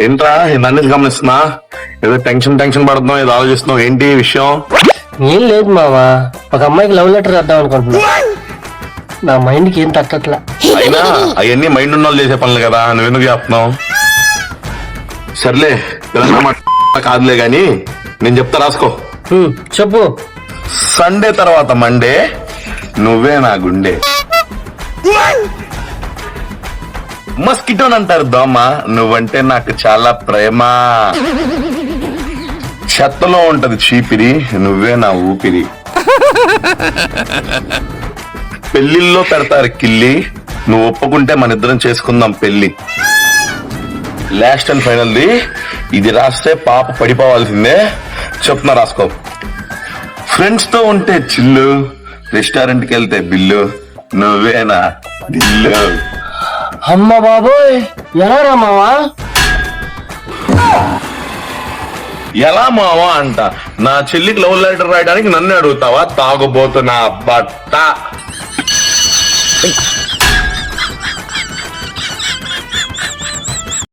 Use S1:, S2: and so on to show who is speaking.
S1: ఏంట్రా నన్ను గమనిస్తున్నా? ఏదో టెన్షన్ పడుతున్నావు, ఏదో ఆలోచిస్తున్నావు. ఏంటి విషయం?
S2: ఏం లేదు మావా, ఒక అమ్మాయికి లవ్ లెటర్ రాద్దాం అనుకుంటున్నా. నా మైండ్ కి ఏం తట్టట్లా.
S1: అయినా అవన్నీ మైండ్ ఉన్న వాళ్ళు చేసే పనులు కదా, నువ్వెందుకు చెప్తున్నావు? సర్లే, తెలంగాణ కాదులే గాని నేను చెప్తా, రాసుకో.
S2: చెప్పు.
S1: సండే తర్వాత మండే, నువ్వే నా గుండె. మస్కిటోన్ అంటారు దోమ, నువ్వంటే నాకు చాలా ప్రేమ. చెత్తలో ఉంటది చీపిరి, నువ్వే నా ఊపిరి. పెళ్లిల్లో పెడతారు కిల్లి, నువ్వు ఒప్పుకుంటే మన ఇద్దరం చేసుకుందాం పెళ్లి. లాస్ట్ అండ్ ఫైనల్ ది, ఇది రాస్తే పాప పడిపోవాల్సిందే. చెప్తున్నా, రాసుకో. ఫ్రెండ్స్ తో ఉంటే చిల్లు, రెస్టారెంట్ కి వెళ్తే బిల్లు, నువ్వేనా దిల్లు.
S2: అమ్మ బాబోయ్, ఎలా రా మావా?
S1: ఎలా మావా అంట? నా చెల్లికి లవ్ లెటర్ రాయడానికి నన్ను అడుగుతావా? తాగుబోతున్నా బట్ట.